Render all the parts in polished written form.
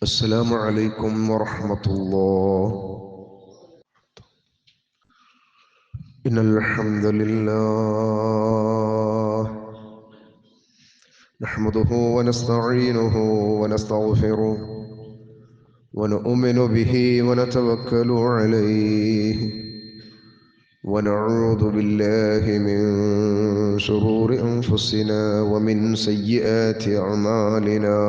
السلام عليكم ورحمة الله. إن الحمد لله نحمده ونستعينه ونستغفره ونؤمن به ونتوكل عليه ونعوذ بالله من شرور أنفسنا ومن سيئات أعمالنا.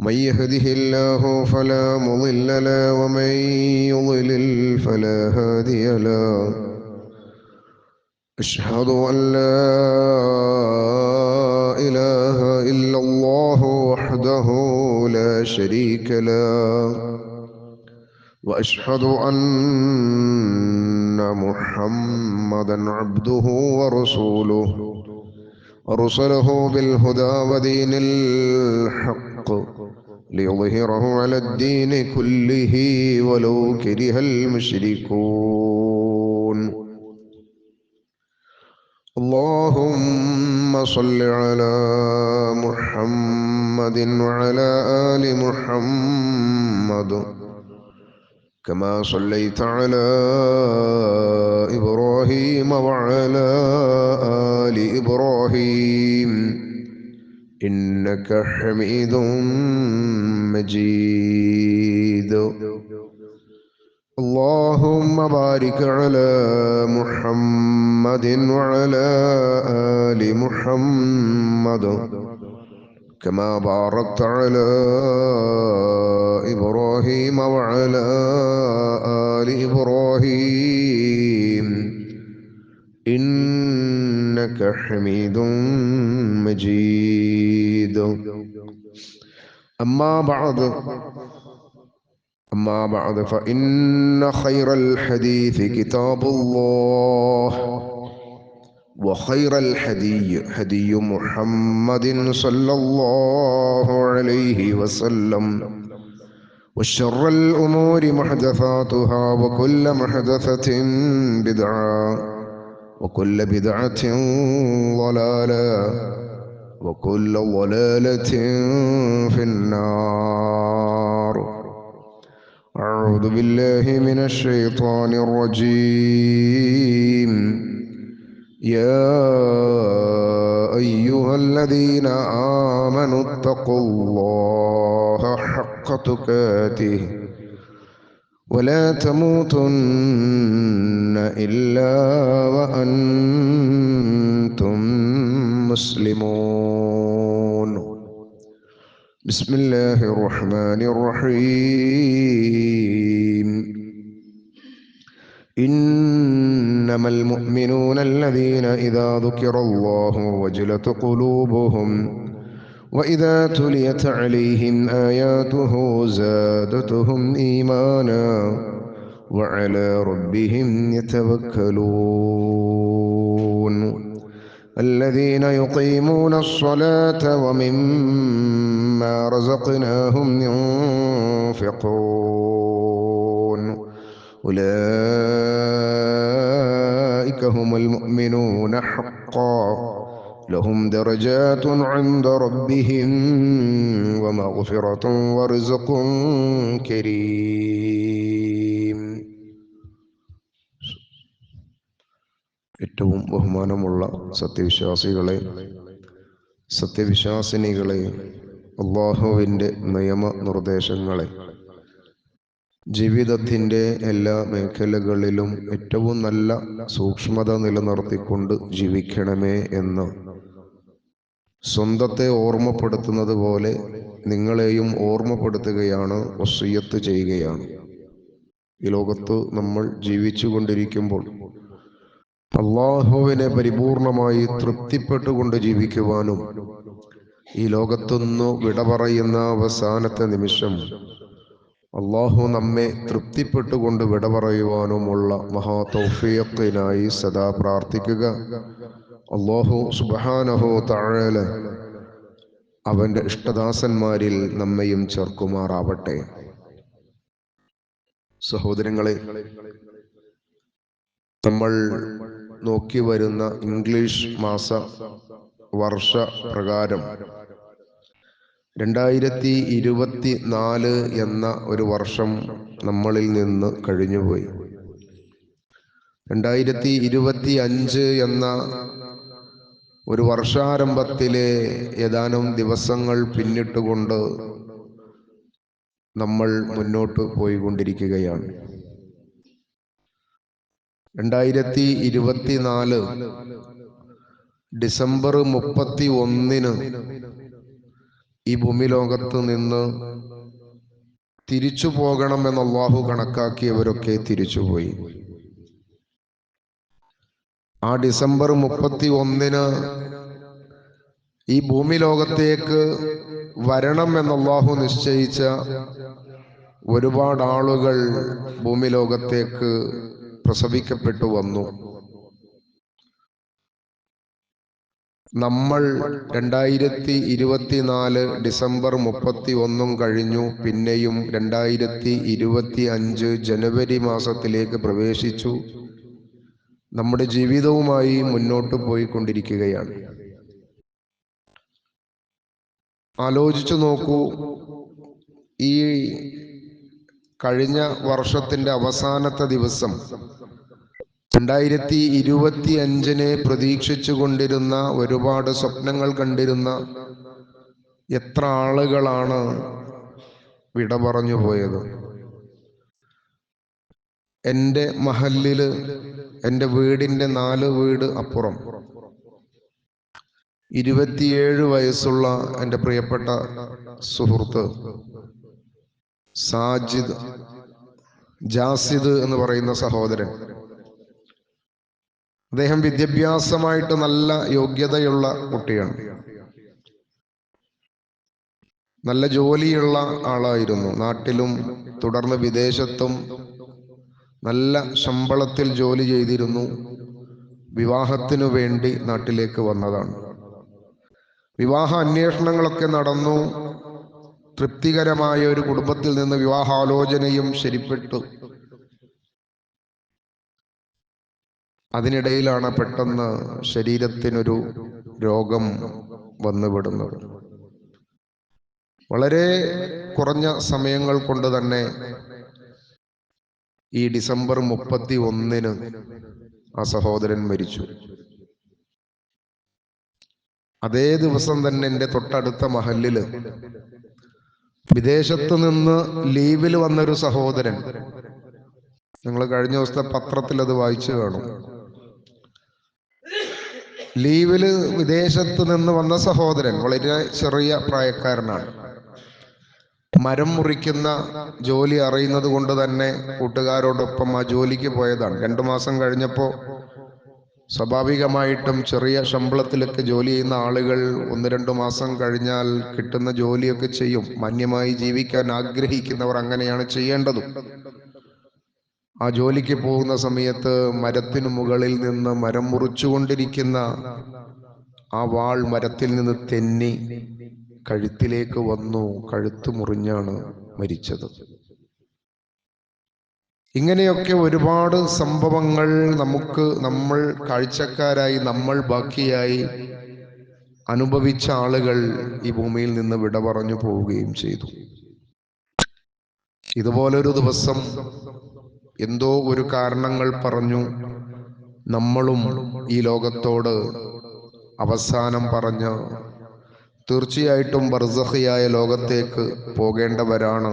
من يهده الله فلا مضل له ومن يضلل فلا هادي له. أشهد أن لا إله إلا الله وحده لا شريك له، وأشهد أن محمدا عبده ورسوله أرسله بالهدى ودين الحق ليظهره على الدين كله ولو كره المشركون. اللهم صل على محمد وعلى آل محمد كما صليت على إبراهيم وعلى آل إبراهيم إنك حميد مجيد. اللهم بارك على محمد وعلى آل محمد كما باركت على إبراهيم وعلى آل إبراهيم إنك حميد مجيد. أما بعد فإن خير الحديث كتاب الله، وخير الهدي هدي محمد صلى الله عليه وسلم، وشر الأمور محدثاتها وكل محدثة بدعة وكل بدعة ضلالة وكل ضلالة في النار. أعوذ بالله من الشيطان الرجيم. يا أيها الذين آمنوا اتقوا الله حق تقاته ولا تموتن إلا وأنتم مسلمون. بسم الله الرحمن الرحيم. إنما المؤمنون الذين إذا ذكر الله وجلت قلوبهم وإذا تليت عليهم آياته زادتهم إيمانا وعلى ربهم يتوكلون. الذين يقيمون الصلاة ومما رزقناهم ينفقون أولئك هم المؤمنون حقا لهم درجات عند ربهم ومغفرة ورزق كريم. ഏറ്റവും ബഹുമാനമുള്ള സത്യവിശ്വാസികളെ, സത്യവിശ്വാസിനികളെ, അല്ലാഹുവിൻ്റെ നിയമനിർദ്ദേശങ്ങളെ ജീവിതത്തിൻ്റെ എല്ലാ മേഖലകളിലും ഏറ്റവും നല്ല സൂക്ഷ്മത നിലനിർത്തിക്കൊണ്ട് ജീവിക്കണമേ എന്ന് സ്വന്തത്തെ ഓർമ്മപ്പെടുത്തുന്നത് പോലെ നിങ്ങളെയും ഓർമ്മപ്പെടുത്തുകയാണ്, വസിയ്യത്ത് ചെയ്യുകയാണ്. ഈ ലോകത്ത് നമ്മൾ ജീവിച്ചു കൊണ്ടിരിക്കുമ്പോൾ അല്ലാഹുവിനെ പരിപൂർണമായി തൃപ്തിപ്പെട്ടുകൊണ്ട് ജീവിക്കുവാനും ഈ ലോകത്തുനിന്നു വിട പറയുന്ന അവസാനത്തെ നിമിഷം അല്ലാഹു നമ്മെ തൃപ്തിപ്പെട്ടുകൊണ്ട് വിട പറയുവാനുമുള്ള മഹാ തൗഫീഖിനായി സദാ പ്രാർത്ഥിക്കുക. അല്ലാഹു സുബ്ഹാനഹു തആല അവന്റെ ഇഷ്ടദാസന്മാരിൽ നമ്മയും ചേർക്കുമാറാവട്ടെ. സഹോദരങ്ങളെ, നമ്മൾ നോക്കി വരുന്ന ഇംഗ്ലീഷ് മാസ വർഷ പ്രകാരം 2024 എന്ന ഒരു വർഷം നമ്മളിൽ നിന്ന് കഴിഞ്ഞുപോയി. 2025 എന്ന ഒരു വർഷാരംഭത്തിലെ ഏതാനും ദിവസങ്ങൾ പിന്നിട്ടുകൊണ്ട് നമ്മൾ മുന്നോട്ട് പോയിക്കൊണ്ടിരിക്കുകയാണ്. 2024 ഡിസംബർ 31 ഈ ഭൂമിലോകത്ത് നിന്ന് തിരിച്ചു പോകണമെന്ന് അല്ലാഹു കണക്കാക്കിയവരൊക്കെ തിരിച്ചുപോയി. ആ ഡിസംബർ 31 ഈ ഭൂമി ലോകത്തേക്ക് വരണം എന്ന് അല്ലാഹു നിശ്ചയിച്ച ഒരുപാട് ആളുകൾ ഭൂമി ലോകത്തേക്ക് പ്രസവിക്കപ്പെട്ടു വന്നു. നമ്മൾ 2024 ഡിസംബർ 31 കഴിഞ്ഞു. പിന്നെയും 2025 ജനുവരി മാസത്തിലേക്ക് പ്രവേശിച്ചു. നമ്മുടെ ജീവിതവുമായി മുന്നോട്ട് പോയിക്കൊണ്ടിരിക്കുകയാണ്. ആലോചിച്ചു നോക്കൂ, ഈ കഴിഞ്ഞ വർഷത്തിന്റെ അവസാനത്തെ ദിവസം 2025 പ്രതീക്ഷിച്ചു കൊണ്ടിരുന്ന, ഒരുപാട് സ്വപ്നങ്ങൾ കണ്ടിരുന്ന എത്ര ആളുകളാണ് വിട പറഞ്ഞു പോയത്. എൻ്റെ മഹല്ലില്, എൻ്റെ വീടിൻ്റെ 4 വീട് അപ്പുറം 27 വയസ്സുള്ള എൻ്റെ പ്രിയപ്പെട്ട സുഹൃത്ത് ജാസിദ് എന്ന് പറയുന്ന സഹോദരൻ, അദ്ദേഹം വിദ്യാഭ്യാസമായിട്ട് നല്ല യോഗ്യതയുള്ള കുട്ടിയാണ്. നല്ല ജോലിയുള്ള ആളായിരുന്നു. നാട്ടിലും തുടർന്ന് വിദേശത്തും നല്ല ശമ്പളത്തിൽ ജോലി ചെയ്തിരുന്നു. വിവാഹത്തിനു വേണ്ടി നാട്ടിലേക്ക് വന്നതാണ്. വിവാഹ അന്വേഷണങ്ങളൊക്കെ നടന്നു. തൃപ്തികരമായ ഒരു കുടുംബത്തിൽ നിന്ന് വിവാഹാലോചനയും ശരിപ്പെട്ടു. അതിനിടയിലാണ് പെട്ടെന്ന് ശരീരത്തിനൊരു രോഗം വന്നുവിടുന്നത്. വളരെ കുറഞ്ഞ സമയങ്ങൾ കൊണ്ട് തന്നെ ഈ ഡിസംബർ 31 ആ സഹോദരൻ മരിച്ചു. അതേ ദിവസം തന്നെ എൻ്റെ തൊട്ടടുത്ത മഹല്ലില് വിദേശത്ത് നിന്ന് ലീവിൽ വന്നൊരു സഹോദരൻ, നിങ്ങൾ കഴിഞ്ഞ ദിവസത്തെ പത്രത്തിൽ അത് വായിച്ചു കാണും. ലീവില് വിദേശത്ത് നിന്ന് വന്ന സഹോദരൻ വളരെ ചെറിയ പ്രായക്കാരനാണ്. മരം മുറിക്കുന്ന ജോലി അറിയുന്നത് കൊണ്ട് തന്നെ കൂട്ടുകാരോടൊപ്പം ആ ജോലിക്ക് പോയതാണ്. 2 മാസം കഴിഞ്ഞപ്പോൾ സ്വാഭാവികമായിട്ടും ചെറിയ ശമ്പളത്തിലൊക്കെ ജോലി ചെയ്യുന്ന ആളുകൾ 1-2 മാസം കഴിഞ്ഞാൽ കിട്ടുന്ന ജോലിയൊക്കെ ചെയ്യും. മാന്യമായി ജീവിക്കാൻ ആഗ്രഹിക്കുന്നവർ അങ്ങനെയാണ് ചെയ്യേണ്ടതും. ആ ജോലിക്ക് പോകുന്ന സമയത്ത് മരത്തിനു മുകളിൽ നിന്ന് മരം മുറിച്ചുകൊണ്ടിരിക്കുന്ന ആ വാൾ മരത്തിൽ നിന്ന് തെന്നി കഴുത്തിലേക്ക് വന്നു. കഴുത്ത് മുറിഞ്ഞാണ് മരിച്ചത്. ഇങ്ങനെയൊക്കെ ഒരുപാട് സംഭവങ്ങൾ നമ്മൾ കാഴ്ചക്കാരായി, നമ്മൾ ബാക്കിയായി അനുഭവിച്ച ആളുകൾ ഈ ഭൂമിയിൽ നിന്ന് വിട പറഞ്ഞു പോവുകയും ചെയ്തു. ഇതുപോലൊരു ദിവസം എന്തോ ഒരു കാരണങ്ങൾ പറഞ്ഞു നമ്മളും ഈ ലോകത്തോട് അവസാനം പറഞ്ഞ് തീർച്ചയായിട്ടും ബർസഖിയായ ലോകത്തേക്ക് പോകേണ്ടവരാണ്.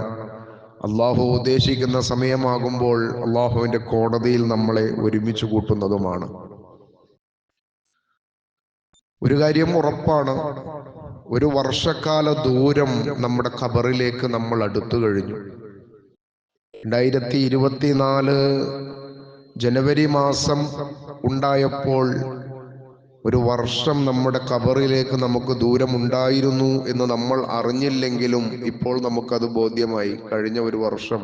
അള്ളാഹു ഉദ്ദേശിക്കുന്ന സമയമാകുമ്പോൾ അള്ളാഹുവിന്റെ കോടതിയിൽ നമ്മളെ ഒരുമിച്ച് കൂട്ടുന്നതുമാണ്. ഒരു കാര്യം ഉറപ്പാണ്, ഒരു വർഷക്കാല ദൂരം നമ്മുടെ ഖബറിലേക്ക് നമ്മൾ അടുത്തു കഴിഞ്ഞു. 2024 ജനുവരി മാസം ഉണ്ടായപ്പോൾ ഒരു വർഷം നമ്മുടെ ഖബറിലേക്ക് നമുക്ക് ദൂരമുണ്ടായിരുന്നു എന്ന് നമ്മൾ അറിഞ്ഞില്ലെങ്കിലും ഇപ്പോൾ നമുക്കത് ബോധ്യമായി. കഴിഞ്ഞ ഒരു വർഷം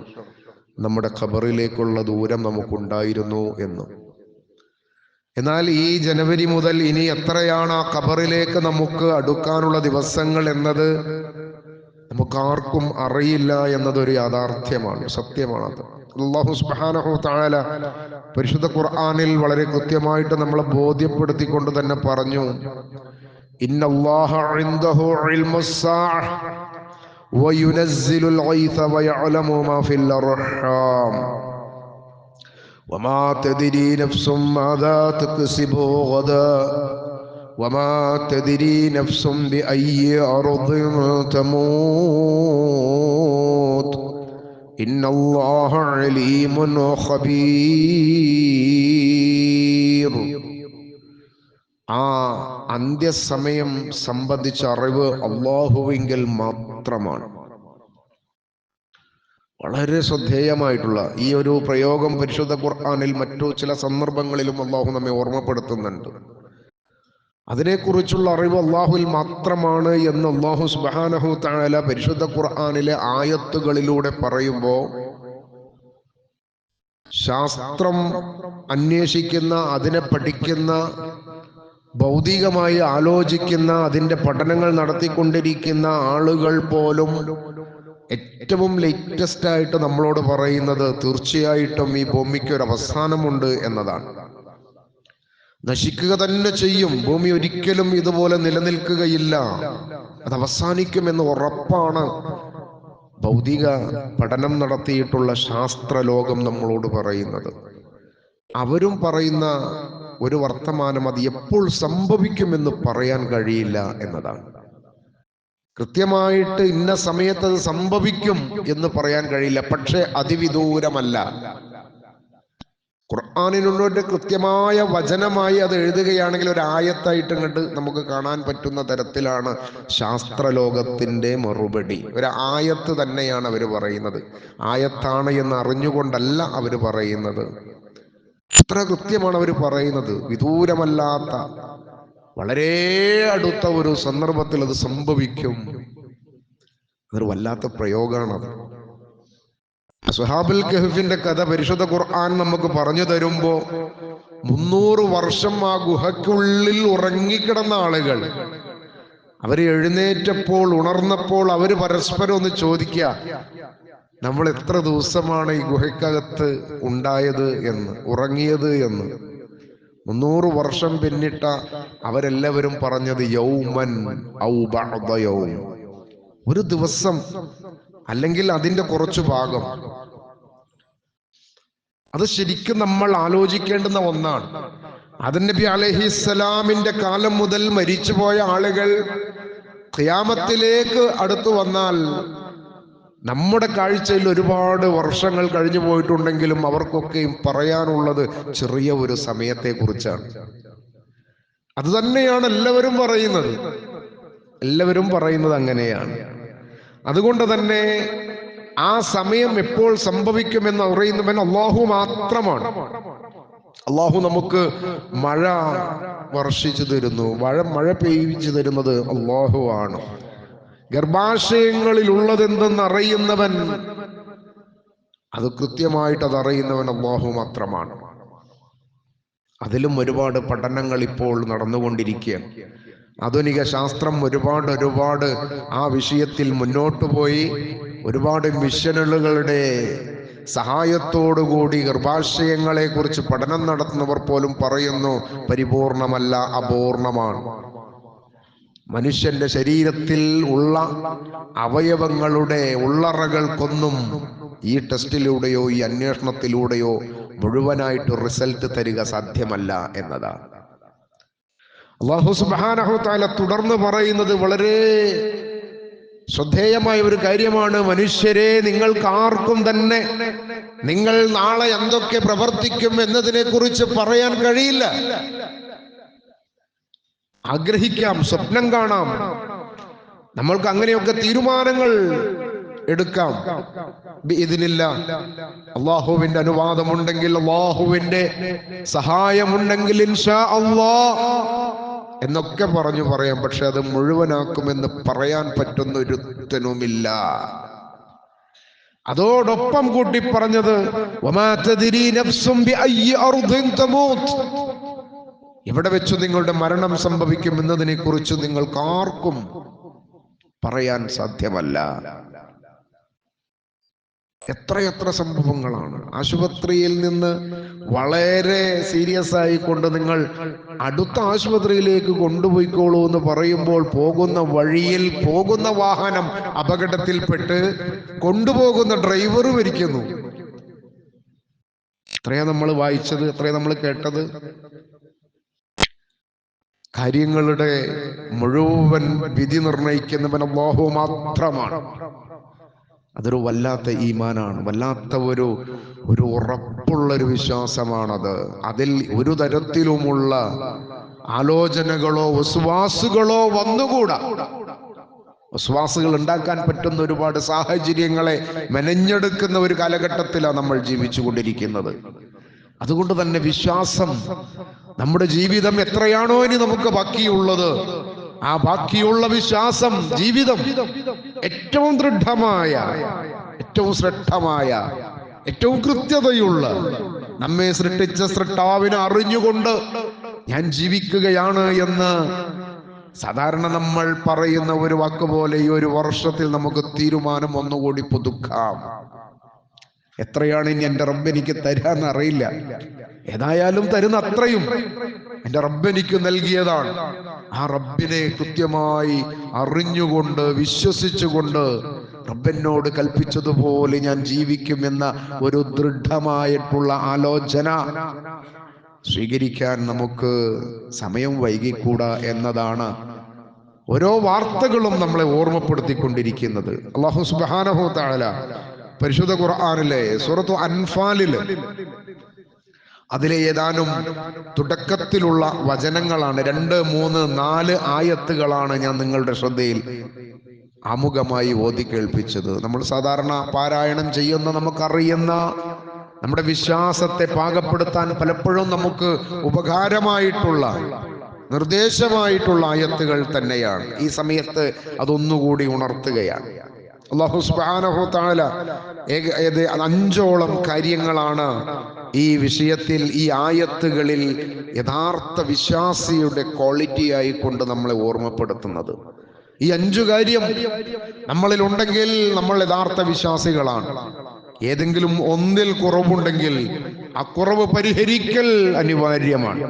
നമ്മുടെ ഖബറിലേക്കുള്ള ദൂരം നമുക്കുണ്ടായിരുന്നു എന്ന്. എന്നാൽ ഈ ജനുവരി മുതൽ ഇനി എത്രയാണ് ആ ഖബറിലേക്ക് നമുക്ക് അടുക്കാനുള്ള ദിവസങ്ങൾ എന്നത് നമുക്കാർക്കും അറിയില്ല എന്നതൊരു യാഥാർത്ഥ്യമാണ്, സത്യമാണത്. അല്ലാഹു സുബ്ഹാനഹു തആല പരിശുദ്ധ ഖുർആനിൽ വളരെ കൃത്യമായിട്ട് നമ്മളെ ബോധ്യപ്പെടുത്തിക്കൊണ്ട് തന്നെ പറഞ്ഞു, ഇന്നല്ലാഹ ഇൻദഹു ഇൽമുസ്സാഅ, വയുനസ്സിലുൽ ഗൈസ വയഅലമു മാ ഫിൽ അർഹാം വമാ തദ്രി നഫ്സും മാദാ തക്സിബു ഗദാ വമാ തദ്രി നഫ്സും ബിഅയ്യി അർദിൻ തമൂത് ഇന്നല്ലാഹ അലീമുൻ ഖബീർ. ആ അന്ത്യസമയം സംബന്ധിച്ച അറിവ് അല്ലാഹുവിങ്കൽ മാത്രമാണ്. വളരെ ശ്രദ്ധേയമായിട്ടുള്ള ഈ ഒരു പ്രയോഗം പരിശുദ്ധ ഖുർആനിൽ മറ്റു ചില സന്ദർഭങ്ങളിലും അല്ലാഹു നമ്മെ ഓർമ്മപ്പെടുത്തുന്നുണ്ട്. അതിനെക്കുറിച്ചുള്ള അറിവ് അല്ലാഹുവിൽ മാത്രമാണ് എന്ന് അല്ലാഹു സുബ്ഹാനഹു തആല പരിശുദ്ധ ഖുർആനിലെ ആയത്തുകളിലൂടെ പറയുമ്പോൾ, ശാസ്ത്രം അന്വേഷിക്കുന്ന, അതിനെ പഠിക്കുന്ന, ഭൗതികമായി ആലോചിക്കുന്ന, അതിൻ്റെ പഠനങ്ങൾ നടത്തിക്കൊണ്ടിരിക്കുന്ന ആളുകൾ പോലും ഏറ്റവും ലേറ്റസ്റ്റ് ആയിട്ട് നമ്മളോട് പറയുന്നത് തീർച്ചയായിട്ടും ഈ ഭൂമിക്ക് ഒരു അവസാനമുണ്ട് എന്നതാണ്. നശിക്കുക തന്നെ ചെയ്യും, ഭൂമി ഒരിക്കലും ഇതുപോലെ നിലനിൽക്കുകയില്ല, അത് അവസാനിക്കുമെന്ന് ഉറപ്പാണ് ഭൗതിക പഠനം നടത്തിയിട്ടുള്ള ശാസ്ത്രലോകം നമ്മളോട് പറയുന്നത്. അവരും പറയുന്ന ഒരു വർത്തമാനം അത് എപ്പോൾ സംഭവിക്കുമെന്ന് പറയാൻ കഴിയില്ല എന്നതാണ്. കൃത്യമായിട്ട് ഇന്ന സമയത്ത് അത് സംഭവിക്കും എന്ന് പറയാൻ കഴിയില്ല. പക്ഷെ അതിവിദൂരമല്ല. ഖുർആനിലുള്ള കൃത്യമായ വചനമായി അത് എഴുതുകയാണെങ്കിൽ ഒരു ആയത്തായിട്ട് ഇങ്ങോട്ട് നമുക്ക് കാണാൻ പറ്റുന്ന തരത്തിലാണ് ശാസ്ത്രലോകത്തിന്റെ മറുപടി. ഒരു ആയത്ത് തന്നെയാണ് അവർ പറയുന്നത്. ആയത്താണ് എന്ന് അറിഞ്ഞുകൊണ്ടല്ല അവർ പറയുന്നത്. അത്ര കൃത്യമാണ് അവർ പറയുന്നത്. വിദൂരമല്ലാത്ത, വളരെ അടുത്ത ഒരു സന്ദർഭത്തിൽ അത് സംഭവിക്കും. അതൊരു വല്ലാത്ത പ്രയോഗമാണത്. അസ്ഹാബുൽ കഹ്ഫിന്റെ കഥ പരിശുദ്ധ ഖുർആൻ നമുക്ക് പറഞ്ഞു തരുമ്പോ, 300 വർഷം ആ ഗുഹയ്ക്കുള്ളിൽ ഉറങ്ങിക്കിടന്ന ആളുകൾ അവര് എഴുന്നേറ്റപ്പോൾ, ഉണർന്നപ്പോൾ അവര് പരസ്പരം ഒന്ന് ചോദിക്കുക, നമ്മൾ എത്ര ദിവസമാണ് ഈ ഗുഹയ്ക്കകത്ത് ഉണ്ടായത് എന്ന്, ഉറങ്ങിയത് എന്ന്. 300 വർഷം പിന്നിട്ട അവരെല്ലാവരും പറഞ്ഞത് യൗമൻ ഔ ബഅദ യൗം, ഒരു ദിവസം അല്ലെങ്കിൽ അതിന്റെ കുറച്ചു ഭാഗം. അത് ശരിക്കും നമ്മൾ ആലോചിക്കേണ്ടുന്ന ഒന്നാണ്. ആദം നബി അലൈഹിസ്സലാമിന്റെ കാലം മുതൽ മരിച്ചുപോയ ആളുകൾ ഖിയാമത്തിലേക്ക് അടുത്തു വന്നാൽ നമ്മുടെ കാഴ്ചയിൽ ഒരുപാട് വർഷങ്ങൾ കഴിഞ്ഞു പോയിട്ടുണ്ടെങ്കിലും അവർക്കൊക്കെയും പറയാനുള്ളത് ചെറിയ ഒരു സമയത്തെ കുറിച്ചാണ്. അത് തന്നെയാണ് എല്ലാവരും പറയുന്നത്. എല്ലാവരും പറയുന്നത് അങ്ങനെയാണ്. അതുകൊണ്ട് തന്നെ ആ സമയം എപ്പോൾ സംഭവിക്കുമെന്ന് അറിയുന്നവൻ അല്ലാഹു മാത്രമാണ്. അല്ലാഹു നമുക്ക് മഴ വർഷിച്ചു തരുന്നു, മഴ പെയ്യിച്ചു തരുന്നത് അല്ലാഹു ആണ്. ഗർഭാശയങ്ങളിൽ ഉള്ളതെന്തെന്ന് അറിയുന്നവൻ, അത് കൃത്യമായിട്ട് അതറിയുന്നവൻ അല്ലാഹു മാത്രമാണ്. അതിലും ഒരുപാട് പഠനങ്ങൾ ഇപ്പോൾ നടന്നുകൊണ്ടിരിക്കുകയാണ്. ആധുനിക ശാസ്ത്രം ഒരുപാട് ആ വിഷയത്തിൽ മുന്നോട്ട് പോയി. ഒരുപാട് മിഷനുകളുടെ സഹായത്തോടുകൂടി ഗർഭാശയങ്ങളെ കുറിച്ച് പഠനം നടത്തുന്നവർ പോലും പറയുന്നു പരിപൂർണമല്ല, അപൂർണമാണ്. മനുഷ്യന്റെ ശരീരത്തിൽ ഉള്ള അവയവങ്ങളുടെ ഉള്ളറകൾക്കൊന്നും ഈ ടെസ്റ്റിലൂടെയോ ഈ അന്വേഷണത്തിലൂടെയോ മുഴുവനായിട്ട് റിസൾട്ട് തരിക സാധ്യമല്ല എന്നതാണ്. അല്ലാഹു സുബ്ഹാനഹു തആല തുടർന്ന് പറയുന്നത് വളരെ ശ്രദ്ധേയമായ ഒരു കാര്യമാണ്. മനുഷ്യരെ, നിങ്ങൾക്ക് ആർക്കും തന്നെ നിങ്ങൾ നാളെ എന്തൊക്കെ പ്രവർത്തിക്കും എന്നതിനെ കുറിച്ച് പറയാൻ കഴിയില്ല. ആഗ്രഹിക്കാം, സ്വപ്നം കാണാം, നമ്മൾക്ക് അങ്ങനെയൊക്കെ തീരുമാനങ്ങൾ എടുക്കാം. ബിഇദ്നില്ലാഹ്, അല്ലാഹുവിന്റെ അനുവാദമുണ്ടെങ്കിൽ, അല്ലാഹുവിന്റെ സഹായമുണ്ടെങ്കിൽ ഇൻഷാ അല്ലാഹ് എന്നൊക്കെ പറയാം. പക്ഷെ അത് മുഴുവനാക്കുമെന്ന് പറയാൻ പറ്റുന്ന ഒരുത്തനുമില്ല. അതോടൊപ്പം കൂട്ടി പറഞ്ഞത് വമാ തദ്രി നഫ്സും ബിഅയ്യി അർദിൻ തമൂത്, എവിടെ വെച്ച് നിങ്ങളുടെ മരണം സംഭവിക്കും എന്നതിനെ കുറിച്ച് നിങ്ങൾക്ക് ആർക്കും പറയാൻ സാധ്യമല്ല. എത്രയെത്ര സംഭവങ്ങളാണ്. ആശുപത്രിയിൽ നിന്ന് വളരെ സീരിയസ് ആയിക്കൊണ്ട് നിങ്ങൾ അടുത്ത ആശുപത്രിയിലേക്ക് കൊണ്ടുപോയിക്കോളൂ എന്ന് പറയുമ്പോൾ പോകുന്ന വഴിയിൽ പോകുന്ന വാഹനം അപകടത്തിൽപ്പെട്ട് കൊണ്ടുപോകുന്ന ഡ്രൈവർ മരിക്കുന്നു. എത്രയാ നമ്മൾ വായിച്ചത്, എത്രയാ നമ്മൾ കേട്ടത്. കാര്യങ്ങളുടെ മുഴുവൻ വിധി നിർണയിക്കുന്നവൻ അല്ലാഹു മാത്രമാണ്. അതൊരു വല്ലാത്ത ഈമാനാണ്, വല്ലാത്ത ഒരു ഉറപ്പുള്ളൊരു വിശ്വാസമാണത്. അതിൽ ഒരു തരത്തിലുമുള്ള ആലോചനകളോ വസ്വാസുകളോ വന്നുകൂടാ. വസ്വാസുകൾ ഉണ്ടാക്കാൻ പറ്റുന്ന ഒരുപാട് സാഹചര്യങ്ങളെ മെനഞ്ഞെടുക്കുന്ന ഒരു കാലഘട്ടത്തിലാണ് നമ്മൾ ജീവിച്ചു കൊണ്ടിരിക്കുന്നത്. അതുകൊണ്ട് തന്നെ വിശ്വാസം, നമ്മുടെ ജീവിതം എത്രയാണോ ഇനി നമുക്ക് ബാക്കിയുള്ളത്, ആ ബാക്കിയുള്ള വിശ്വാസം ജീവിതം ഏറ്റവും ദൃഢമായ, ഏറ്റവും ശ്രദ്ധമായ, ഏറ്റവും കൃത്യതയുള്ള, നമ്മെ സൃഷ്ടിച്ച സൃഷ്ടാവിനെ അറിഞ്ഞുകൊണ്ട് ഞാൻ ജീവിക്കുകയാണ് എന്ന് സാധാരണ നമ്മൾ പറയുന്ന ഒരു വാക്ക് പോലെ ഈ ഒരു വർഷത്തിൽ നമുക്ക് തീരുമാനം ഒന്നുകൂടി പുതുക്കാം. എത്രയാണ് ഇനി എൻ്റെ റബ്ബ് എനിക്ക് തരാന്ന് അറിയില്ല, ഏതായാലും തരുന്ന അത്രയും എൻ്റെ റബ്ബ് എനിക്ക് നൽകിയതാണ്. ആ റബ്ബിനെ കൃത്യമായി അറിഞ്ഞുകൊണ്ട് വിശ്വസിച്ചുകൊണ്ട് റബ്ബിനോട് കൽപ്പിച്ചതുപോലെ ഞാൻ ജീവിക്കുമെന്ന ഒരു ദൃഢമായിട്ടുള്ള ആലോചന സ്വീകരിക്കാൻ നമുക്ക് സമയം വൈകിക്കൂടാ എന്നതാണ് ഓരോ വാർത്തകളും നമ്മളെ ഓർമ്മപ്പെടുത്തിക്കൊണ്ടിരിക്കുന്നത്. അല്ലാഹു സുബ്ഹാനഹു വ തആല പരിശുദ്ധ ഖുർആനിലെ സൂറത്തു അൻഫാലില് അതിലെ ഏതാനും തുടക്കത്തിലുള്ള വചനങ്ങളാണ്, 2, 3, 4 ആയത്തുകളാണ് ഞാൻ നിങ്ങളുടെ ശ്രദ്ധയിൽ ആമുഖമായി ഓതി കേൾപ്പിച്ചത്. നമ്മൾ സാധാരണ പാരായണം ചെയ്യുന്ന, നമുക്കറിയുന്ന, നമ്മുടെ വിശ്വാസത്തെ പാകപ്പെടുത്താൻ പലപ്പോഴും നമുക്ക് ഉപകാരമായിട്ടുള്ള, നിർദ്ദേശമായിട്ടുള്ള ആയത്തുകൾ തന്നെയാണ്. ഈ സമയത്ത് അതൊന്നുകൂടി ഉണർത്തുകയാണ്. അല്ലാഹു സുബ്ഹാനഹു വ തആല 5ഓളം കാര്യങ്ങളാണ് ഈ വിഷയത്തിൽ, ഈ ആയത്തുകളിൽ യഥാർത്ഥ വിശ്വാസിയുടെ ക്വാളിറ്റി ആയിക്കൊണ്ട് നമ്മളെ ഓർമ്മപ്പെടുത്തുന്നത്. ഈ 5 കാര്യം നമ്മളിൽ ഉണ്ടെങ്കിൽ നമ്മൾ യഥാർത്ഥ വിശ്വാസികളാണ്. ഏതെങ്കിലും ഒന്നിൽ കുറവുണ്ടെങ്കിൽ ആ കുറവ് പരിഹരിക്കൽ അനിവാര്യമാണ്.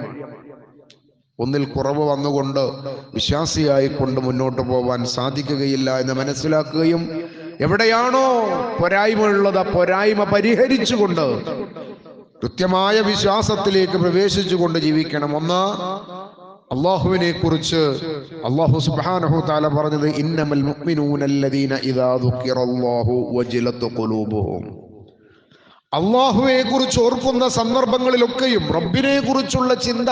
ഒന്നിൽ കുറവ് വന്നുകൊണ്ട് വിശ്വാസിയായിക്കൊണ്ട് മുന്നോട്ട് പോവാൻ സാധിക്കുകയില്ല എന്ന് മനസ്സിലാക്കുകയും എവിടെയാണോ പോരായ്മ ഉള്ളത് ആ പോരായ്മ പരിഹരിച്ചുകൊണ്ട് കൃത്യമായ വിശ്വാസത്തിലേക്ക് പ്രവേശിച്ചുകൊണ്ട് ജീവിക്കണം. ഒന്ന്, അല്ലാഹുവിനെ കുറിച്ച് അല്ലാഹു സുബ്ഹാനഹു തആല പറഞ്ഞത് ഇന്നമൽ മുഅ്മിനൂനല്ലദീന ഇദാ ദുക്കിറല്ലാഹു വജിലത് ഖുലൂബുഹും. അല്ലാഹുവെ കുറിച്ച് ഓർക്കുന്ന സന്ദർഭങ്ങളിലൊക്കെയും റബ്ബിനെ കുറിച്ചുള്ള ചിന്ത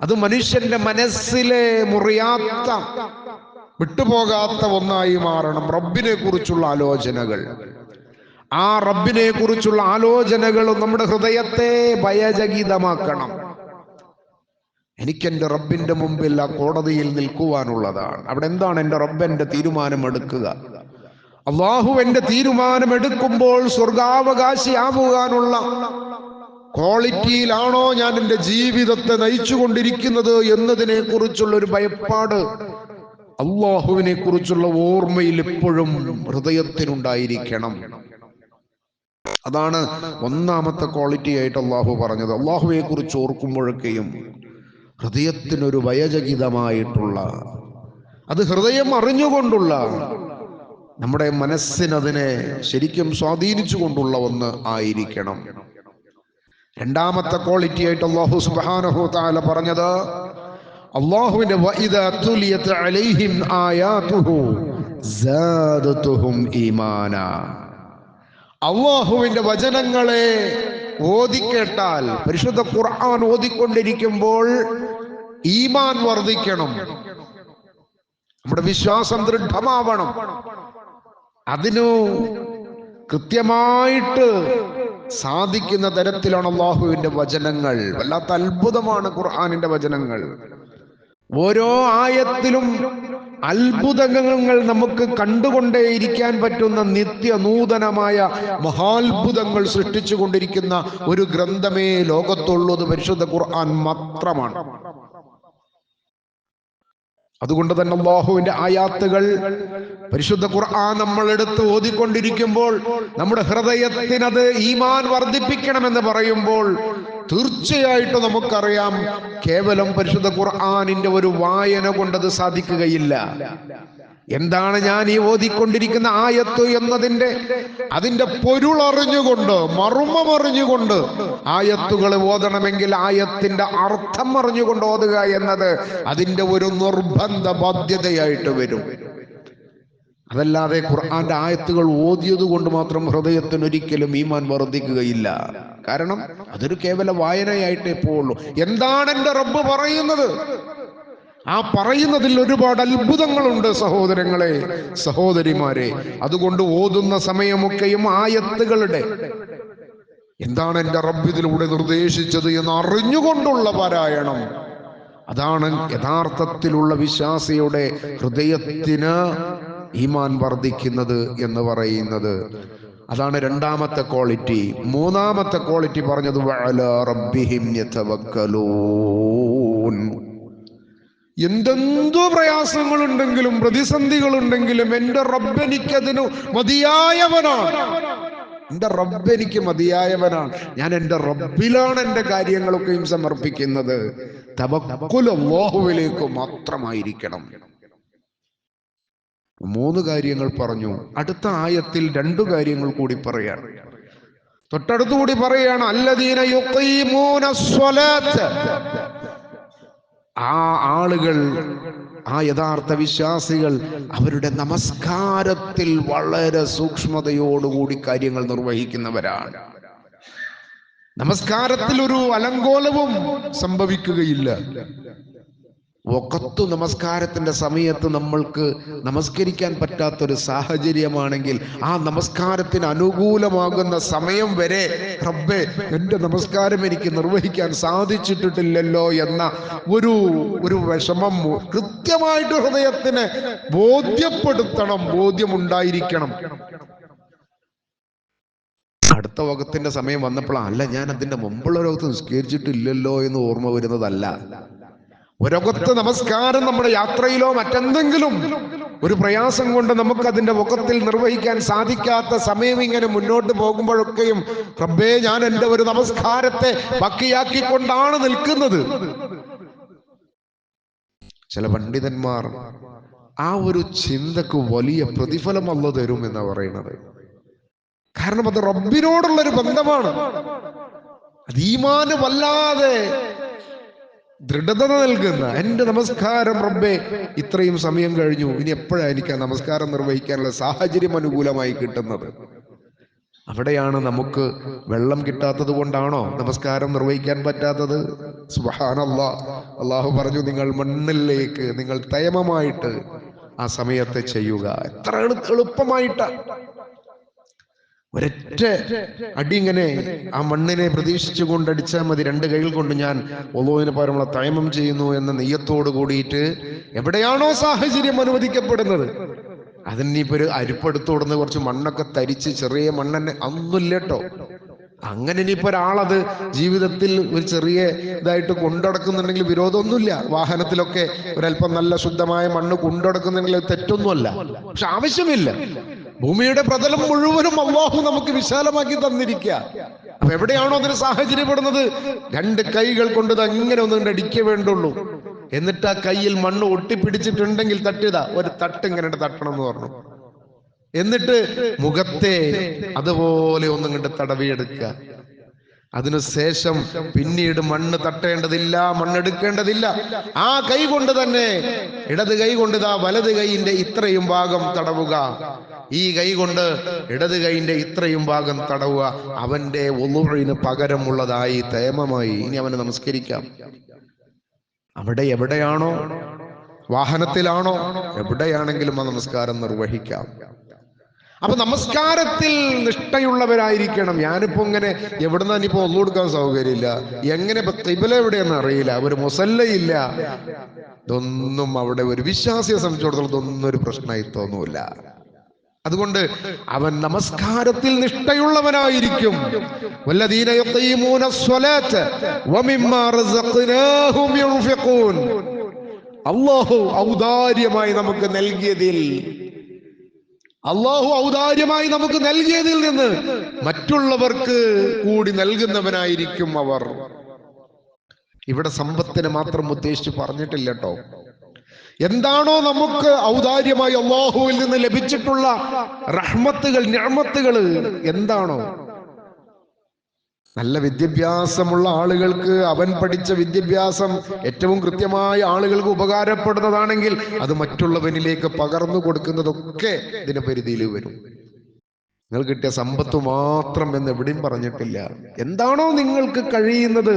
അത് മനുഷ്യന്റെ മനസ്സിലെ മുറിയാത്ത, വിട്ടുപോകാത്ത ഒന്നായി മാറണം. റബ്ബിനെ കുറിച്ചുള്ള ആലോചനകൾ, ആ റബ്ബിനെ കുറിച്ചുള്ള ആലോചനകൾ നമ്മുടെ ഹൃദയത്തെ ഭയചകിതമാക്കണം. എനിക്കെന്റെ റബ്ബിന്റെ മുമ്പിൽ ആ കോടതിയിൽ നിൽക്കുവാനുള്ളതാണ്. അവിടെ എന്താണ് എൻ്റെ റബ്ബ് എൻ്റെ തീരുമാനമെടുക്കുക. അല്ലാഹു എൻ്റെ തീരുമാനമെടുക്കുമ്പോൾ സ്വർഗാവകാശിയാകാനുള്ള ക്വാളിറ്റിയിലാണോ ഞാൻ എൻ്റെ ജീവിതത്തെ നയിച്ചു കൊണ്ടിരിക്കുന്നത് എന്നതിനെ കുറിച്ചുള്ള ഒരു ഭയപ്പാട്, അല്ലാഹുവിനെ കുറിച്ചുള്ള ഓർമ്മയിൽ എപ്പോഴും ഹൃദയത്തിനുണ്ടായിരിക്കണം. അതാണ് ഒന്നാമത്തെ ക്വാളിറ്റി ആയിട്ട് അല്ലാഹു പറഞ്ഞത്. അല്ലാഹുവെ കുറിച്ച് ഓർക്കുമ്പോഴൊക്കെയും ഹൃദയത്തിനൊരു ഭയചകിതമായിട്ടുള്ള, അത് ഹൃദയം അറിഞ്ഞുകൊണ്ടുള്ള, നമ്മുടെ മനസ്സിനതിനെ ശരിക്കും സ്വാധീനിച്ചു കൊണ്ടുള്ള ഒന്ന് ആയിരിക്കണം. രണ്ടാമത്തെ ക്വാളിറ്റി ആയിട്ട് അല്ലാഹു സുബ്ഹാനഹു തആല പറഞ്ഞത് അല്ലാഹുവിന്റെ വഇദാ തുലിയത് അലൈഹിം ആയാതുഹു സാദതുഹും ഈമാനാ. അല്ലാഹുവിന്റെ വചനങ്ങളെ ഓതിക്കേട്ടാൽ, പരിശുദ്ധ ഖുർആൻ ഓതിക്കൊണ്ടിരിക്കുമ്പോൾ ഈമാൻ വർദ്ധിക്കണം, നമ്മുടെ വിശ്വാസം ദൃഢമാവണം. അതിനു കൃത്യമായിട്ട് സാധിക്കുന്ന തരത്തിലാണ് അല്ലാഹുവിന്റെ വചനങ്ങൾ. വല്ലാത്ത അത്ഭുതമാണ് ഖുർആനിന്റെ വചനങ്ങൾ. ഓരോ ആയത്തിലും അത്ഭുതങ്ങൾ നമുക്ക് കണ്ടുകൊണ്ടേയിരിക്കാൻ പറ്റുന്ന നിത്യ നൂതനമായ മഹാത്ഭുതങ്ങൾ സൃഷ്ടിച്ചു കൊണ്ടിരിക്കുന്ന ഒരു ഗ്രന്ഥമേ ലോകത്തുള്ളത് പരിശുദ്ധ ഖുർആൻ മാത്രമാണ്. അതുകൊണ്ട് തന്നെ അല്ലാഹുവിന്റെ ആയാത്തുകൾ പരിശുദ്ധ ഖുർആൻ നമ്മൾ എടുത്ത് ഓതിക്കൊണ്ടിരിക്കുമ്പോൾ നമ്മുടെ ഹൃദയത്തിനത് ഈമാൻ വർദ്ധിപ്പിക്കണമെന്ന് പറയുമ്പോൾ തീർച്ചയായിട്ടും നമുക്കറിയാം, കേവലം പരിശുദ്ധ ഖുർആനിന്റെ ഒരു വായന കൊണ്ടത് സാധിക്കുകയില്ല. എന്താണ് ഞാൻ ഈ ഓതിക്കൊണ്ടിരിക്കുന്ന ആയത്ത് എന്നതിന്റെ അതിന്റെ പൊരുളറിഞ്ഞുകൊണ്ട്, മർമ്മമറിഞ്ഞുകൊണ്ട് ആയത്തുകൾ ഓതണമെങ്കിൽ ആയത്തിന്റെ അർത്ഥം അറിഞ്ഞുകൊണ്ട് ഓതുക എന്നത് അതിന്റെ ഒരു നിർബന്ധ ബാധ്യതയായിട്ട് വരും. അതല്ലാതെ ഖുർആന്റെ ആയത്തുകൾ ഓതിയത് കൊണ്ട് മാത്രം ഹൃദയത്തിന് ഒരിക്കലും ഈമാൻ വർദ്ധിക്കുകയില്ല. കാരണം അതൊരു കേവല വായനയായിട്ടേ പോവുള്ളൂ. എന്താണ് എൻ്റെ റബ്ബ് പറയുന്നത്? ആ പറയുന്നതിൽ ഒരുപാട് അത്ഭുതങ്ങളുണ്ട് സഹോദരങ്ങളെ, സഹോദരിമാരെ. അതുകൊണ്ട് ഓതുന്ന സമയമൊക്കെയും ആയത്തുകളുടെ എന്താണ് എൻ്റെ റബ്ബ് ഇതിലൂടെ നിർദ്ദേശിച്ചത് എന്ന് അറിഞ്ഞുകൊണ്ടുള്ള പാരായണം, അതാണ് യഥാർത്ഥത്തിലുള്ള വിശ്വാസിയുടെ ഹൃദയത്തിന് ഈമാൻ വർദ്ധിക്കുന്നത് എന്ന് പറയുന്നത്. അതാണ് രണ്ടാമത്തെ ക്വാളിറ്റി. മൂന്നാമത്തെ ക്വാളിറ്റി പറഞ്ഞത് വഅലാ റബ്ബിഹിം യതവക്കലൂൻ. എന്തെന്തോ പ്രയാസങ്ങളുണ്ടെങ്കിലും പ്രതിസന്ധികളുണ്ടെങ്കിലും എൻ്റെ റബ്ബ് എനിക്കതിന് മതിയായവനാണ്. എൻ്റെ റബ്ബ് എനിക്ക് മതിയായവനാണ്. ഞാൻ എൻ്റെ റബ്ബിലാണ് എൻ്റെ കാര്യങ്ങളൊക്കെയും സമർപ്പിക്കുന്നത്. തവക്കുൽ അല്ലാഹുവിലേക്ക് മാത്രമായിരിക്കണം. 3 കാര്യങ്ങൾ പറഞ്ഞു. അടുത്ത ആയത്തിൽ 2 കാര്യങ്ങൾ കൂടി പറയാണ്. തൊട്ടടുത്തുകൂടി പറയാണ്, അല്ലദീന യുഖീമൂനസ്സലാത്ത. ആ ആളുകൾ, ആ യഥാർത്ഥ വിശ്വാസികൾ അവരുടെ നമസ്കാരത്തിൽ വളരെ സൂക്ഷ്മതയോടുകൂടി കാര്യങ്ങൾ നിർവഹിക്കുന്നവരാണ്. നമസ്കാരത്തിൽ ഒരു അലങ്കോലവും സംഭവിക്കുകയില്ല. വഖത്ത് നമസ്കാരത്തിന്റെ സമയത്ത് നമ്മൾക്ക് നമസ്കരിക്കാൻ പറ്റാത്തൊരു സാഹചര്യമാണെങ്കിൽ ആ നമസ്കാരത്തിന് അനുകൂലമാകുന്ന സമയം വരെ റബ്ബേ എൻ്റെ നമസ്കാരം എനിക്ക് നിർവഹിക്കാൻ സാധിച്ചിട്ടില്ലല്ലോ എന്ന ഒരു വിഷമം കൃത്യമായിട്ട് ഹൃദയത്തിന് ബോധ്യപ്പെടുത്തണം, ബോധ്യമുണ്ടായിരിക്കണം. അടുത്ത വഖത്തിന്റെ സമയം വന്നപ്പോൾ അല്ല ഞാൻ അതിന്റെ മുമ്പുള്ള വഖത്ത് നിസ്കരിച്ചിട്ടില്ലല്ലോ എന്ന് ഓർമ്മ വരുന്നതല്ല. ഒരൊകത്ത് നമസ്കാരം നമ്മുടെ യാത്രയിലോ മറ്റെന്തെങ്കിലും ഒരു പ്രയാസം കൊണ്ട് നമുക്ക് അതിന്റെ വഖത്തിൽ നിർവഹിക്കാൻ സാധിക്കാത്ത സമയം ഇങ്ങനെ മുന്നോട്ട് പോകുമ്പോഴൊക്കെയും റബ്ബേ ഞാൻ എൻ്റെ ഒരു നമസ്കാരത്തെ ബാക്കിയാക്കിക്കൊണ്ടാണ് നിൽക്കുന്നത്. ചില പണ്ഡിതന്മാർ ആ ഒരു ചിന്തക്ക് വലിയ പ്രതിഫലം അല്ലാഹു തരും എന്നാ പറയുന്നത്. കാരണം അത് റബ്ബിനോടുള്ളൊരു ബന്ധമാണ്. അത് ഈമാന് വല്ലാതെ ദൃഢത നൽകുന്ന, എൻ്റെ നമസ്കാരം റബ്ബേ ഇത്രയും സമയം കഴിഞ്ഞു, ഇനി എപ്പോഴാണ് എനിക്ക് ആ നമസ്കാരം നിർവഹിക്കാനുള്ള സാഹചര്യം അനുകൂലമായി കിട്ടുന്നത്? അവിടെയാണ് നമുക്ക് വെള്ളം കിട്ടാത്തത് കൊണ്ടാണോ നമസ്കാരം നിർവഹിക്കാൻ പറ്റാത്തത്? സുബ്ഹാനല്ലാഹ്. അല്ലാഹു പറഞ്ഞു, നിങ്ങൾ മണ്ണിലേക്ക് നിങ്ങൾ തയമമായിട്ട് ആ സമയത്ത് ചെയ്യുക. എത്ര എളുപ്പമായിട്ടാ! ഒരൊറ്റ അടി ഇങ്ങനെ ആ മണ്ണിനെ പ്രതീക്ഷിച്ചു കൊണ്ടടിച്ചാൽ മതി. 2 കൈകൾ കൊണ്ട് ഞാൻ ഒളോവിന് പകരമുള്ള തയമം ചെയ്യുന്നു എന്ന നെയ്യത്തോട് കൂടിയിട്ട് എവിടെയാണോ സാഹചര്യം അനുവദിക്കപ്പെടുന്നത് അതിനിപ്പോ ഒരു അരിപ്പെടുത്തോടുന്ന് കുറച്ച് മണ്ണൊക്കെ തരിച്ച്, ചെറിയ മണ്ണെന്നെ ഒന്നുമില്ല കേട്ടോ. അങ്ങനെ ഇനിയിപ്പോ ഒരാളത് ജീവിതത്തിൽ ഒരു ചെറിയ ഇതായിട്ട് കൊണ്ടുനടക്കുന്നുണ്ടെങ്കിൽ വിരോധമൊന്നുമില്ല. വാഹനത്തിലൊക്കെ ഒരല്പം നല്ല ശുദ്ധമായ മണ്ണ് കൊണ്ടുനടക്കുന്നുണ്ടെങ്കിൽ തെറ്റൊന്നുമല്ല. പക്ഷെ ആവശ്യമില്ല. ഭൂമിയുടെ പ്രതലം മുഴുവനും അല്ലാഹു നമുക്ക് വിശാലമാക്കി തന്നിരിക്കുക. അപ്പൊ എവിടെയാണോ അതിന് സാഹചര്യപ്പെടുന്നത് 2 കൈകൾ കൊണ്ട് അങ്ങനെ ഒന്നും അടിക്ക വേണ്ടുള്ളൂ. എന്നിട്ട് ആ കയ്യിൽ മണ്ണ് ഒട്ടിപ്പിടിച്ചിട്ടുണ്ടെങ്കിൽ തട്ടിയതാ ഒരു തട്ട് ഇങ്ങനെ തട്ടണം എന്ന് പറഞ്ഞു. എന്നിട്ട് മുഖത്തെ അതുപോലെ ഒന്നും കണ്ട് തടവിയെടുക്കുക. അതിനുശേഷം പിന്നീട് മണ്ണ് തട്ടേണ്ടതില്ല, മണ്ണെടുക്കേണ്ടതില്ല. ആ കൈ കൊണ്ട് തന്നെ ഇടത് കൈ കൊണ്ട് വലത് കൈയിന്റെ ഇത്രയും ഭാഗം തടവുക, ഈ കൈ കൊണ്ട് ഇടത് കൈയിന്റെ ഇത്രയും ഭാഗം തടവുക. അവന്റെ വുളൂഇന് പകരമുള്ളതായി തയമമായി ഇനി അവന് നമസ്കരിക്കാം. അവിടെ എവിടെയാണോ, വാഹനത്തിലാണോ, എവിടെയാണെങ്കിലും ആ നമസ്കാരം നിർവഹിക്കാം. അപ്പൊ നമസ്കാരത്തിൽ നിഷ്ഠയുള്ളവരായിരിക്കണം. ഞാനിപ്പോ ഇങ്ങനെ എവിടുന്ന ഇനിയിപ്പോ ഒന്നു കൊടുക്കാൻ സൗകര്യമില്ല, എങ്ങനെ ഇപ്പൊ ഖിബല എവിടെയെന്ന് അറിയില്ല, ഒരു മുസല്ലയില്ല, ഇതൊന്നും അവിടെ ഒരു വിശ്വാസിയെ സംബന്ധിച്ചിടത്തോളം ഇതൊന്നും ഒരു പ്രശ്നമായി തോന്നൂല. അതുകൊണ്ട് അവൻ നമസ്കാരത്തിൽ നിഷ്ഠയുള്ളവനായിരിക്കും. വല്ലദീന യഖീമൂന സ്വലാത്ത വമിമ്മാ റസഖ്നാഹും യുൻഫിഖൂൻ. അല്ലാഹു ഔദാര്യമായി നമുക്ക് നൽകിയതിൽ നിന്ന് മറ്റുള്ളവർക്ക് കൂടി നൽകുന്നവനായിരിക്കും അവർ. ഇവിടെ സമ്പത്തിനെ മാത്രം ഉദ്ദേശിച്ച് പറഞ്ഞിട്ടില്ല കേട്ടോ. എന്താണോ നമുക്ക് ഔദാര്യമായി അല്ലാഹുവിൽ നിന്ന് ലഭിച്ചിട്ടുള്ള റഹ്മത്തുകൾ, നിഅമത്തുകൾ എന്താണോ, നല്ല വിദ്യാഭ്യാസമുള്ള ആളുകൾക്ക് അവൻ പഠിച്ച വിദ്യാഭ്യാസം ഏറ്റവും കൃത്യമായ ആളുകൾക്ക് ഉപകാരപ്പെടുന്നതാണെങ്കിൽ അത് മറ്റുള്ളവനിലേക്ക് പകർന്നു കൊടുക്കുന്നതൊക്കെ ഇതിന്റെ പരിധിയിൽ വരും. നിങ്ങൾ കിട്ടിയ സമ്പത്ത് മാത്രം എന്ന് എവിടെയും പറഞ്ഞിട്ടില്ല. എന്താണോ നിങ്ങൾക്ക് കഴിയുന്നത്,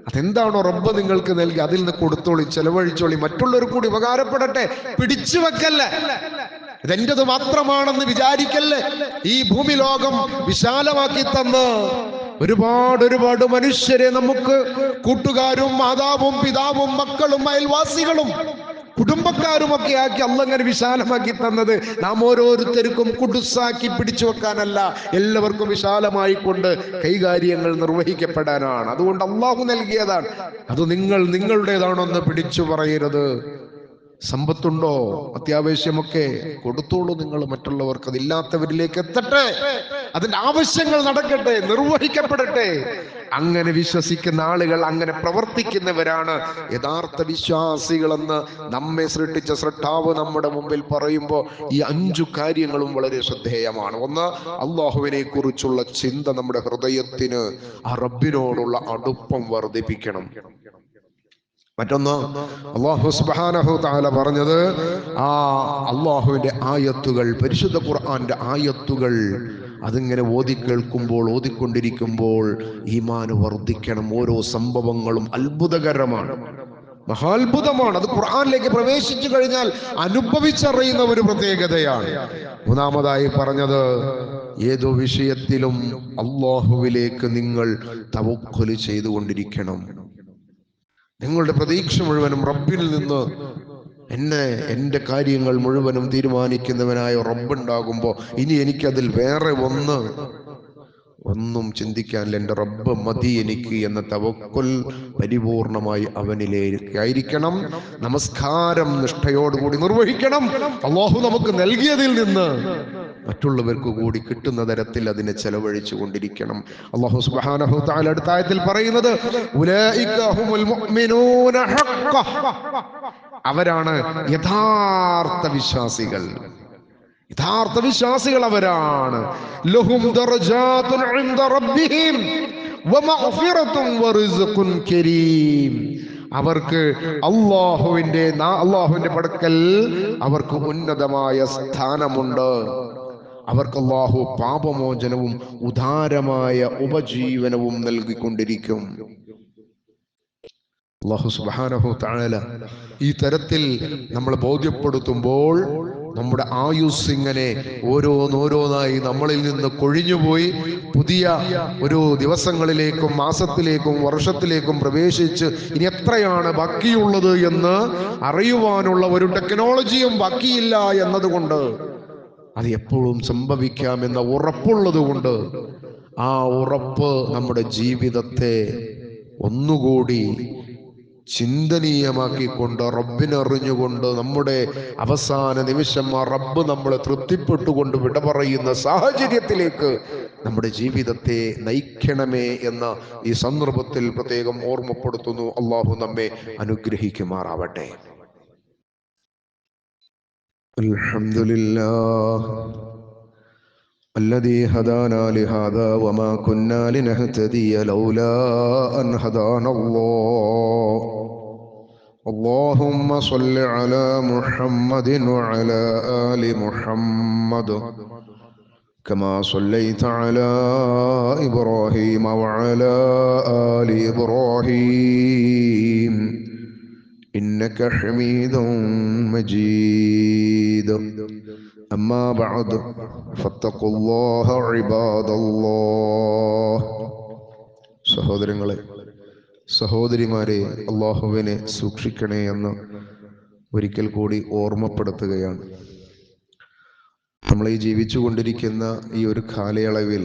അതെന്താണോ റബ്ബ് നിങ്ങൾക്ക് നൽകി അതിൽ നിന്ന് കൊടുത്തോളി, ചെലവഴിച്ചോളി. മറ്റുള്ളവർ കൂടി ഉപകാരപ്പെടട്ടെ. പിടിച്ചു വെക്കല്ല, ഇതെന്റത് മാത്രമാണെന്ന് വിചാരിക്കല്ലേ. ഈ ഭൂമി ലോകം വിശാലമാക്കി തന്ന് ഒരുപാട് മനുഷ്യരെ നമുക്ക് കൂട്ടുകാരും മാതാവും പിതാവും മക്കളും അയൽവാസികളും കുടുംബക്കാരും ഒക്കെ ആക്കി അള്ളങ്ങനെ വിശാലമാക്കി തന്നത് നാം ഓരോരുത്തർക്കും കുടുസാക്കി പിടിച്ചു വെക്കാനല്ല, എല്ലാവർക്കും വിശാലമായി കൊണ്ട് കൈകാര്യങ്ങൾ നിർവഹിക്കപ്പെടാനാണ്. അതുകൊണ്ട് അള്ളാഹു നൽകിയതാണ്. അത് നിങ്ങളുടേതാണെന്ന് പിടിച്ചു പറയരുത്. സമ്പത്തുണ്ടോ, അത്യാവശ്യമൊക്കെ കൊടുത്തോളൂ നിങ്ങൾ മറ്റുള്ളവർക്ക്. അതില്ലാത്തവരിലേക്ക് എത്തട്ടെ, അതിന്റെ ആവശ്യങ്ങൾ നടക്കട്ടെ, നിർവഹിക്കപ്പെടട്ടെ. അങ്ങനെ വിശ്വസിക്കുന്ന ആളുകൾ, അങ്ങനെ പ്രവർത്തിക്കുന്നവരാണ് യഥാർത്ഥ വിശ്വാസികളെന്ന് നമ്മെ സൃഷ്ടിച്ച സൃഷ്ടാവ് നമ്മുടെ മുമ്പിൽ പറയുമ്പോൾ ഈ 5 കാര്യങ്ങളും വളരെ ശ്രദ്ധേയമാണ്. ഒന്ന്, അള്ളാഹുവിനെ കുറിച്ചുള്ള ചിന്ത നമ്മുടെ ഹൃദയത്തിന് ആ റബ്ബിനോടുള്ള അടുപ്പം വർദ്ധിപ്പിക്കണം. മറ്റൊന്ന്, അല്ലാഹു സുബ്ഹാനഹു തആല പറഞ്ഞത് ആ അള്ളാഹുവിന്റെ ആയത്തുകൾ, പരിശുദ്ധ ഖുർആന്റെ ആയത്തുകൾ അതിങ്ങനെ ഓതിക്കൊണ്ടിരിക്കുമ്പോൾ ഈമാൻ വർദ്ധിക്കണം. ഓരോ സംഭവങ്ങളും അത്ഭുതകരമാണ്, മഹാത്ഭുതമാണ്. അത് ഖുർആനിലേക്ക് പ്രവേശിച്ചു കഴിഞ്ഞാൽ അനുഭവിച്ചറിയുന്ന ഒരു പ്രത്യേകതയാണ്. മൂന്നാമതായി പറഞ്ഞത്, ഏതോ വിഷയത്തിലും അള്ളാഹുവിലേക്ക് നിങ്ങൾ തവക്കുൽ ചെയ്തുകൊണ്ടിരിക്കണം. നിങ്ങളുടെ പ്രതീക്ഷ മുഴുവനും റബ്ബിൽ നിന്ന്, എൻ്റെ കാര്യങ്ങൾ മുഴുവനും തീരുമാനിക്കുന്നവനായ റബ്ബുണ്ടാകുമ്പോൾ ഇനി എനിക്കതിൽ വേറെ ഒന്നും ചിന്തിക്കാനില്ല, എൻ്റെ റബ്ബ് മതി എനിക്ക് എന്ന തവക്കുൽ പരിപൂർണമായി അവനിലേക്കായിരിക്കണം. നമസ്കാരം നിഷ്ഠയോടുകൂടി നിർവഹിക്കണം. അല്ലാഹു നമുക്ക് നൽകിയതിൽ നിന്ന് മറ്റുള്ളവർക്ക് കൂടി കിട്ടുന്ന തരത്തിൽ അതിനെ ചെലവഴിച്ചു കൊണ്ടിരിക്കണം. അല്ലാഹു സുബ്ഹാനഹു തആല അടുത്ത ആയത്തിൽ പറയുന്നത്, ഉലൈക ഹുമുൽ മുഅ്മിനൂന ഹഖ്ഖ, അവരാണ് യഥാർത്ഥ വിശ്വാസികൾ. യഥാർത്ഥ വിശ്വാസികൾ അവരാണ്. ലഹും ദറജാതുൻ ഇൻദ റബ്ബിഹിം വമഗ്ഫിറതുൻ വറിസ്ഖുൻ കരീം, അവർക്ക് അല്ലാഹുവിന്റെ പക്കൽ അവർക്ക് ഉന്നതമായ സ്ഥാനമുണ്ട്. അവർക്ക് അല്ലാഹു പാപമോചനവും ഉദാരമായ ഉപജീവനവും നൽകിക്കൊണ്ടിരിക്കും. അല്ലാഹു സുബ്ഹാനഹു തആല ഈ തരത്തിൽ നമ്മൾ ബോധ്യപ്പെടുത്തുമ്പോൾ നമ്മുടെ ആയുസ് ഇങ്ങനെ ഓരോന്നായി നമ്മളിൽ നിന്ന് കൊഴിഞ്ഞുപോയി പുതിയ ഒരു ദിവസങ്ങളിലേക്കും മാസത്തിലേക്കും വർഷത്തിലേക്കും പ്രവേശിച്ച് ഇനി എത്രയാണ് ബാക്കിയുള്ളത് എന്ന് അറിയുവാനുള്ള ഒരു ടെക്നോളജിയും ബാക്കിയില്ല എന്നതുകൊണ്ട്, അത് എപ്പോഴും സംഭവിക്കാമെന്ന ഉറപ്പുള്ളത് കൊണ്ട്, ആ ഉറപ്പ് നമ്മുടെ ജീവിതത്തെ ഒന്നുകൂടി ചിന്തനീയമാക്കിക്കൊണ്ട് റബ്ബിനറിഞ്ഞുകൊണ്ട് നമ്മുടെ അവസാന നിമിഷം ആ റബ്ബ് നമ്മളെ തൃപ്തിപ്പെട്ടുകൊണ്ട് വിട പറയുന്ന സാഹചര്യത്തിലേക്ക് നമ്മുടെ ജീവിതത്തെ നയിക്കണമേ എന്ന ഈ സന്ദർഭത്തിൽ പ്രത്യേകം ഓർമ്മപ്പെടുത്തുന്നു. അള്ളാഹു നമ്മെ അനുഗ്രഹിക്കുമാറാവട്ടെ. അൽഹംദുലില്ലാഹ് الذي هدانا لهذا وما كنا لنهتدي لولا أن هدانا الله. اللهم صل على محمد وعلى آل محمد كما صليت على إبراهيم وعلى آل إبراهيم إنك حميد مجيد. أما بعد فاتقوا الله عباد الله. സഹോദരങ്ങളെ, സഹോദരിമാരെ, അള്ളാഹുവിനെ സൂക്ഷിക്കണേ എന്ന് ഒരിക്കൽ കൂടി ഓർമ്മപ്പെടുത്തുകയാണ്. നമ്മൾ ഈ ജീവിച്ചു കൊണ്ടിരിക്കുന്ന ഈ ഒരു കാലയളവിൽ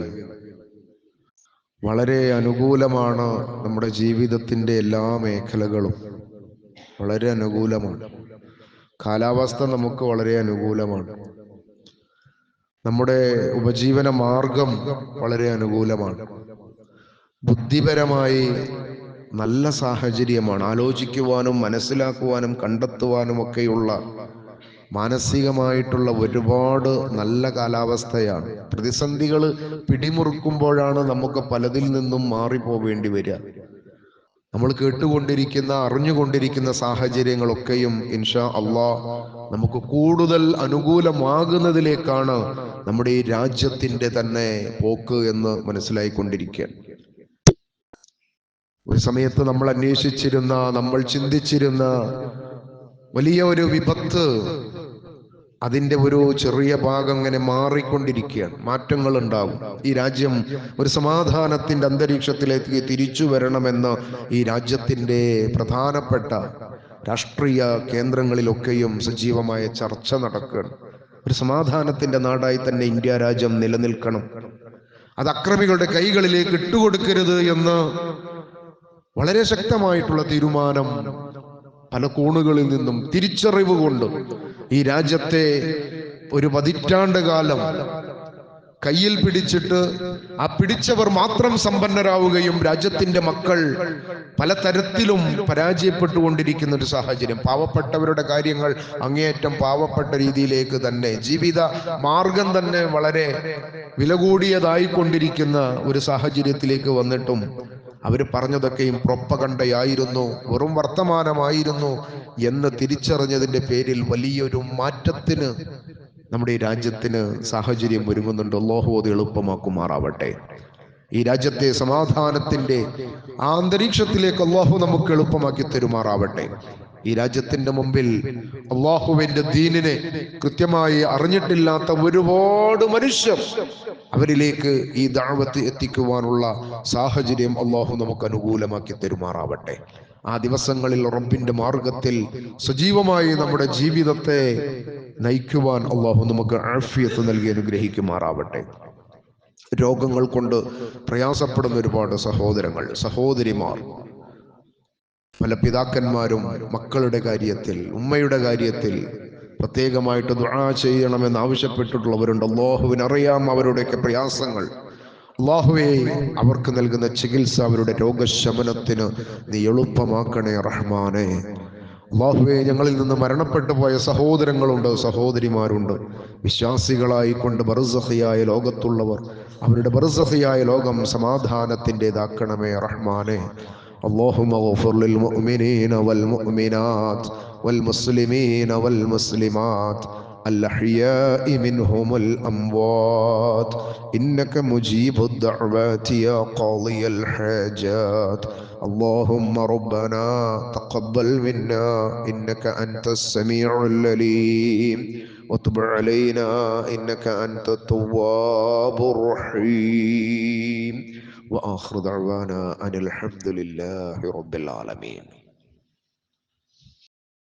വളരെ അനുകൂലമാണ് നമ്മുടെ ജീവിതത്തിൻ്റെ എല്ലാ മേഖലകളും. വളരെ അനുകൂലമാണ്. കാലാവസ്ഥ നമുക്ക് വളരെ അനുകൂലമാണ്. നമ്മുടെ ഉപജീവന മാർഗം വളരെ അനുകൂലമാണ്. ബുദ്ധിപരമായി നല്ല സാഹചര്യമാണ്. ആലോചിക്കുവാനും മനസ്സിലാക്കുവാനും കണ്ടെത്തുവാനും ഒക്കെയുള്ള മാനസികമായിട്ടുള്ള ഒരുപാട് നല്ല കാലാവസ്ഥയാണ്. പ്രതിസന്ധികൾ പിടിമുറുക്കുമ്പോഴാണ് നമുക്ക് പലതിൽ നിന്നും മാറിപ്പോവേണ്ടി വരിക. നമ്മൾ കേട്ടുകൊണ്ടിരിക്കുന്ന അറിഞ്ഞുകൊണ്ടിരിക്കുന്ന സാഹചര്യങ്ങളൊക്കെയും ഇൻഷാ അള്ളാഹ് നമുക്ക് കൂടുതൽ അനുകൂലമാകുന്നതിലേക്കാണ് നമ്മുടെ ഈ രാജ്യത്തിന്റെ തന്നെ പോക്ക് എന്ന് മനസ്സിലായിക്കൊണ്ടിരിക്കുക. ഒരു സമയത്ത് നമ്മൾ അന്വേഷിച്ചിരുന്ന, നമ്മൾ ചിന്തിച്ചിരുന്ന വലിയ ഒരു വിപത്ത്, അതിന്റെ ഒരു ചെറിയ ഭാഗം ഇങ്ങനെ മാറിക്കൊണ്ടിരിക്കുകയാണ്. മാറ്റങ്ങൾ ഉണ്ടാകും. ഈ രാജ്യം ഒരു സമാധാനത്തിന്റെ അന്തരീക്ഷത്തിലേക്ക് തിരിച്ചു വരണമെന്ന് ഈ രാജ്യത്തിന്റെ പ്രധാനപ്പെട്ട രാഷ്ട്രീയ കേന്ദ്രങ്ങളിലൊക്കെയും സജീവമായ ചർച്ച നടക്കുകയാണ്. ഒരു സമാധാനത്തിന്റെ നാടായി തന്നെ ഇന്ത്യ രാജ്യം നിലനിൽക്കണം. അത് അക്രമികളുടെ കൈകളിലേക്ക് ഇട്ടുകൊടുക്കരുത് എന്ന് വളരെ ശക്തമായിട്ടുള്ള തീരുമാനം പല കോണുകളിൽ നിന്നും തിരിച്ചറിവ് കൊണ്ട് ഈ രാജ്യത്തെ ഒരു പതിറ്റാണ്ട് കാലം കയ്യിൽ പിടിച്ചിട്ട് ആ പിടിച്ചവർ മാത്രം സമ്പന്നരാവുകയും രാജ്യത്തിന്റെ മക്കൾ പലതരത്തിലും പരാജയപ്പെട്ടുകൊണ്ടിരിക്കുന്ന ഒരു സാഹചര്യം. പാവപ്പെട്ടവരുടെ കാര്യങ്ങൾ അങ്ങേയറ്റം പാവപ്പെട്ട രീതിയിലേക്ക് തന്നെ, ജീവിത മാർഗം തന്നെ വളരെ വില കൂടിയതായിക്കൊണ്ടിരിക്കുന്ന ഒരു സാഹചര്യത്തിലേക്ക് വന്നിട്ടും അവർ പറഞ്ഞതൊക്കെയും പ്രൊപ്പഗണ്ടയായിരുന്നു, വെറും വർത്തമാനമായിരുന്നു എന്ന് തിരിച്ചറിഞ്ഞതിന്റെ പേരിൽ വലിയൊരു മാറ്റത്തിന് നമ്മുടെ ഈ രാജ്യത്തിന് സാഹചര്യം ഒരുങ്ങുന്നുണ്ട്. അല്ലാഹു അത് എളുപ്പമാക്കുമാറാവട്ടെ. ഈ രാജ്യത്തെ സമാധാനത്തിന്റെ ആ അന്തരീക്ഷത്തിലേക്ക് അല്ലാഹു നമുക്ക് എളുപ്പമാക്കി തരുമാറാവട്ടെ. ഈ രാജ്യത്തിന്റെ മുമ്പിൽ അല്ലാഹുവിന്റെ ദീനിനെ കൃത്യമായി അറിഞ്ഞിട്ടില്ലാത്ത ഒരുപാട് മനുഷ്യർ, അവരിലേക്ക് ഈ ദഅവത്ത് എത്തിക്കുവാനുള്ള സാഹചര്യം അല്ലാഹു നമുക്ക് അനുകൂലമാക്കി തരുമാറാവട്ടെ. ആ ദിവസങ്ങളിൽ റബ്ബിന്റെ മാർഗത്തിൽ സജീവമായി നമ്മുടെ ജീവിതത്തെ നയിക്കുവാൻ അല്ലാഹു നമുക്ക് ആഫിയത്ത് നൽകി അനുഗ്രഹിക്കുമാറാവട്ടെ. രോഗങ്ങൾ കൊണ്ട് പ്രയാസപ്പെടുന്ന ഒരുപാട് സഹോദരങ്ങൾ, സഹോദരിമാർ, പല പിതാക്കന്മാരും മക്കളുടെ കാര്യത്തിൽ, ഉമ്മയുടെ കാര്യത്തിൽ പ്രത്യേകമായിട്ട് ദുആ ചെയ്യണമെന്ന് ആവശ്യപ്പെട്ടിട്ടുള്ളവരുണ്ട്. അല്ലാഹുവിനറിയാം അവരുടെയൊക്കെ പ്രയാസങ്ങൾ. അല്ലാഹുവേ, അവർക്ക് നൽകുന്ന ചികിത്സ, അവരുടെ രോഗശമനത്തിന് നീ എളുപ്പമാക്കണേ റഹ്മാനെ. അല്ലാഹുവേ, ഞങ്ങളിൽ നിന്ന് മരണപ്പെട്ടു പോയ സഹോദരങ്ങളുണ്ട്, സഹോദരിമാരുണ്ട്. വിശ്വാസികളായിക്കൊണ്ട് ബർസഖിയായ ലോകത്തുള്ളവർ, അവരുടെ ബർസഖിയായ ലോകം സമാധാനത്തിൻ്റെതാക്കണമേ റഹ്മാനെ. اللهم اغفر للمؤمنين والمؤمنات والمسلمين والمسلمات الأحياء منهم الأموات إنك مجيب الدعوات يا قاضي الحاجات. اللهم ربنا تقبل منا إنك أنت السميع العليم وتب علينا إنك أنت التواب الرحيم. وآخر دعوانا أن الحمد لله رب العالمين.